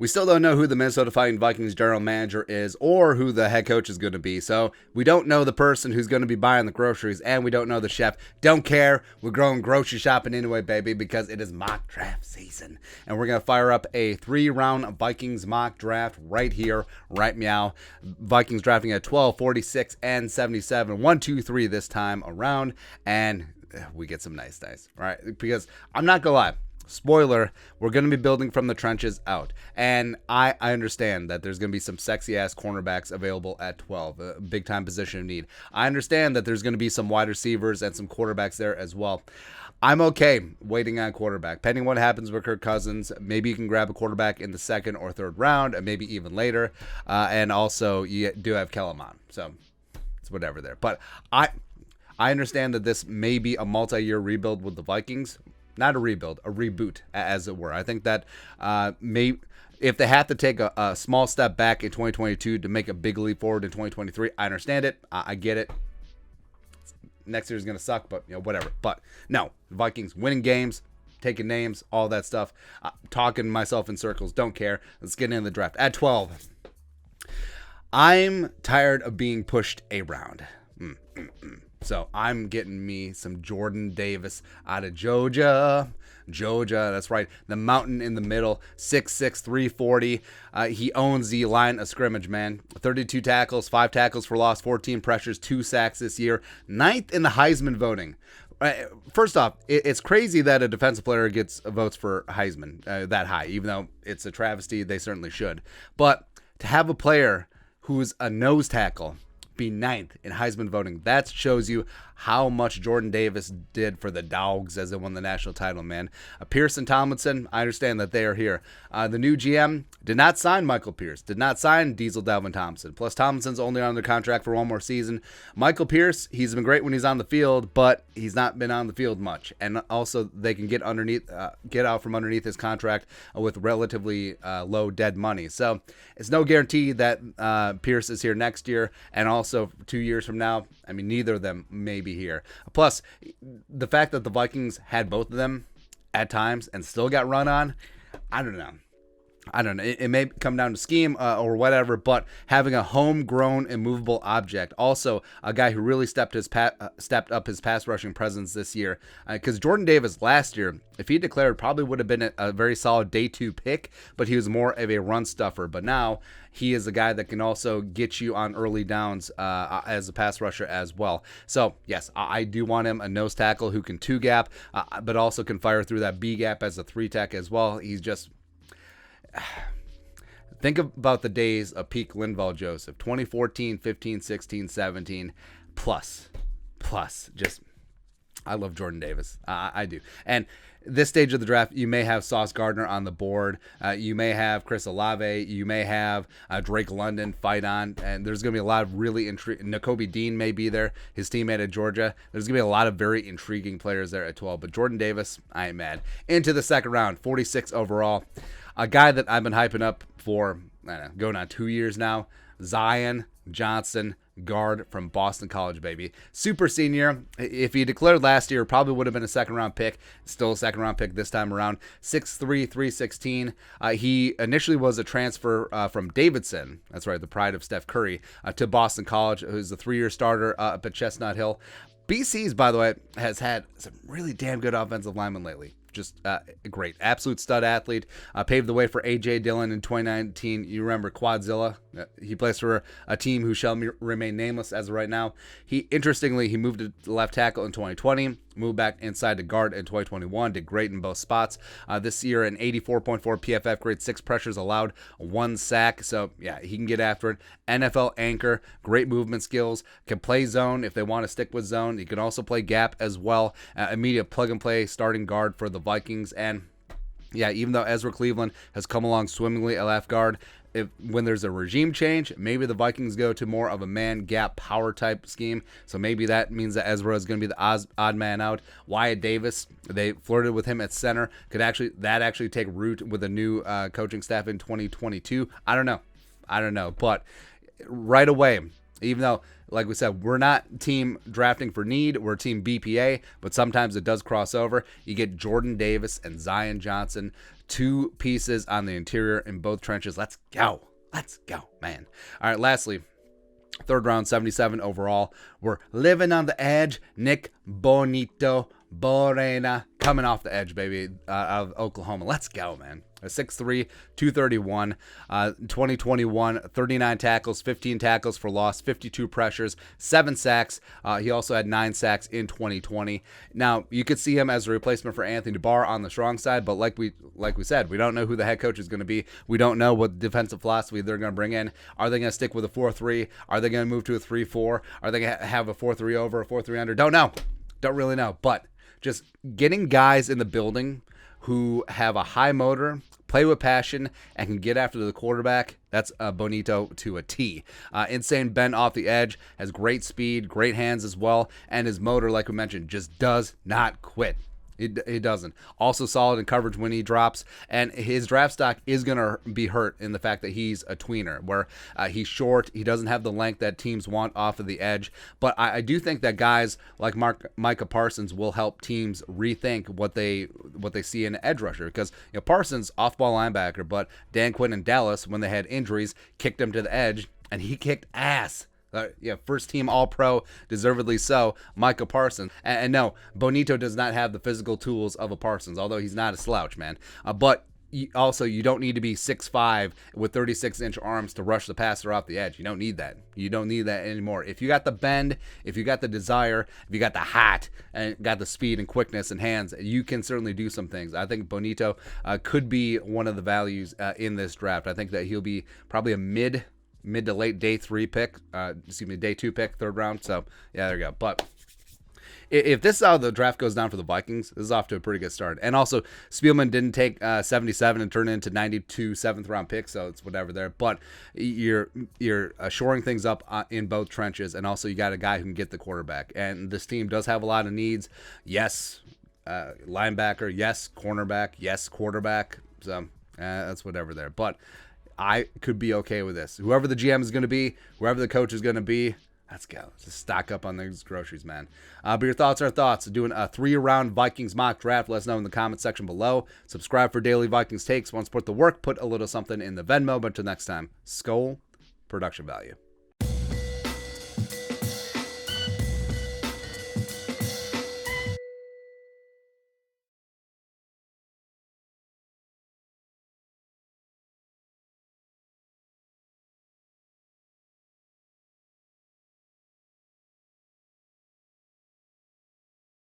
We still don't know who the Minnesota Vikings general manager is or who the head coach is going to be. So we don't know the person who's going to be buying the groceries, and we don't know the chef. Don't care. We're going grocery shopping anyway, baby, because it is mock draft season. And we're going to fire up a 3-round Vikings mock draft right here, right meow. Vikings drafting at 12, 46, and 77. 1, 2, 3 this time around. And we get some nice dice, right? Because I'm not going to lie. Spoiler, we're going to be building from the trenches out. And I understand that there's going to be some sexy-ass cornerbacks available at 12, a big-time position of need. I understand that there's going to be some wide receivers and some quarterbacks there as well. I'm okay waiting on quarterback. Depending on what happens with Kirk Cousins, maybe you can grab a quarterback in the second or third round, and maybe even later. And also, you do have Kellen Mond. So, it's whatever there. But I understand that this may be a multi-year rebuild with the Vikings. Not a rebuild, a reboot, as it were. I think that if they have to take a small step back in 2022 to make a big leap forward in 2023, I understand it. I get it. Next year's going to suck, but whatever. But no, the Vikings winning games, taking names, all that stuff. Talking myself in circles, don't care. Let's get into the draft. At 12, I'm tired of being pushed around. So I'm getting me some Jordan Davis out of Georgia. Georgia, that's right. The mountain in the middle, 6'6", 340. He owns the line of scrimmage, man. 32 tackles, 5 tackles for loss, 14 pressures, 2 sacks this year. 9th in the Heisman voting. First off, it's crazy that a defensive player gets votes for Heisman that high, even though it's a travesty. They certainly should. But to have a player who's a nose tackle be 9th in Heisman voting, that shows you how much Jordan Davis did for the Dogs as they won the national title, man. Pierce and Tomlinson, I understand that they are here. The new GM did not sign Michael Pierce, did not sign Diesel Dalvin Thompson. Plus, Tomlinson's only on the contract for one more season. Michael Pierce, he's been great when he's on the field, but he's not been on the field much. And also, they can get out from underneath his contract with relatively low dead money. So, it's no guarantee that Pierce is here next year, and also 2 years from now. I mean, neither of them may be here. Plus, the fact that the Vikings had both of them at times and still got run on, I don't know. It may come down to scheme or whatever, but having a homegrown, immovable object. Also, a guy who really stepped up his pass rushing presence this year. Because Jordan Davis last year, if he declared, probably would have been a very solid day 2 pick, but he was more of a run stuffer. But now he is a guy that can also get you on early downs as a pass rusher as well. So, yes, I do want him a nose tackle who can 2-gap, but also can fire through that B-gap as a 3-tech as well. He's just... Think about the days of peak Linval Joseph, 2014, 15, 16, 17, plus. Just, I love Jordan Davis. I do. And this stage of the draft, you may have Sauce Gardner on the board. You may have Chris Olave. You may have Drake London fight on. And there's going to be a lot of really intriguing. Nakobe Dean may be there, his teammate at Georgia. There's going to be a lot of very intriguing players there at 12. But Jordan Davis, I ain't mad. Into the second round, 46 overall. A guy that I've been hyping up for, going on 2 years now, Zion Johnson, guard from Boston College, baby. Super senior. If he declared last year, probably would have been a second-round pick. Still a second-round pick this time around. 6'3", 316. He initially was a transfer from Davidson, that's right, the pride of Steph Curry, to Boston College, who's a 3-year starter up at Chestnut Hill. BC's, by the way, has had some really damn good offensive linemen lately. Just great. Absolute stud athlete. Paved the way for A.J. Dillon in 2019. You remember Quadzilla. He plays for a team who shall remain nameless as of right now. Interestingly, he moved to left tackle in 2020. Moved back inside to guard in 2021. Did great in both spots. This year, an 84.4 PFF grade, 6 pressures allowed, 1 sack. So, yeah, he can get after it. NFL anchor, great movement skills. Can play zone if they want to stick with zone. He can also play gap as well. Immediate plug-and-play starting guard for the Vikings. And, yeah, even though Ezra Cleveland has come along swimmingly at left guard, when there's a regime change, maybe the Vikings go to more of a man gap power type scheme. So maybe that means that Ezra is going to be the odd man out. Wyatt Davis, they flirted with him at center. Could actually take root with a new coaching staff in 2022? I don't know. But right away, even though like we said, we're not team drafting for need. We're team BPA, but sometimes it does cross over. You get Jordan Davis and Zion Johnson, 2 pieces on the interior in both trenches. Let's go. Let's go, man. All right, lastly, 3rd round, 77 overall. We're living on the edge. Nick Bonito Borena coming off the edge, baby, out of Oklahoma. Let's go, man. 6'3", 231, 2021, 39 tackles, 15 tackles for loss, 52 pressures, 7 sacks. He also had 9 sacks in 2020. Now, you could see him as a replacement for Anthony DeBar on the strong side, but like we said, we don't know who the head coach is going to be. We don't know what defensive philosophy they're going to bring in. Are they going to stick with a 4-3? Are they going to move to a 3-4? Are they going to have a 4-3 over, a 4-3 under? Don't know. Don't really know. But just getting guys in the building who have a high motor, play with passion, and can get after the quarterback, that's Bonito to a T. Insane bend off the edge, has great speed, great hands as well, and his motor, like we mentioned, just does not quit. It doesn't. Also solid in coverage when he drops, and his draft stock is going to be hurt in the fact that he's a tweener, where he's short, he doesn't have the length that teams want off of the edge, but I do think that guys like Micah Parsons will help teams rethink what they see in an edge rusher, because Parsons, off-ball linebacker, but Dan Quinn and Dallas, when they had injuries, kicked him to the edge, and he kicked ass. First team All-Pro, deservedly so, Micah Parsons. And no, Bonito does not have the physical tools of a Parsons, although he's not a slouch, man. But also, you don't need to be 6'5" with 36-inch arms to rush the passer off the edge. You don't need that. You don't need that anymore. If you got the bend, if you got the desire, if you got the hat, and got the speed and quickness and hands, you can certainly do some things. I think Bonito could be one of the values in this draft. I think that he'll be probably a mid to late day 2 pick, 3rd round. So yeah, there you go. But if this is how the draft goes down for the Vikings, this is off to a pretty good start. And also, Spielman didn't take 77 and turn it into 92 7th round picks, so it's whatever there. But you're shoring things up in both trenches, and also you got a guy who can get the quarterback. And this team does have a lot of needs. Yes, linebacker. Yes, cornerback. Yes, quarterback. So that's whatever there. But I could be okay with this. Whoever the GM is going to be, whoever the coach is going to be, let's go. Just stock up on those groceries, man. But your thoughts are thoughts. Doing a 3-round Vikings mock draft. Let us know in the comment section below. Subscribe for daily Vikings takes. Want to support the work, put a little something in the Venmo. But until next time, Skol, production value.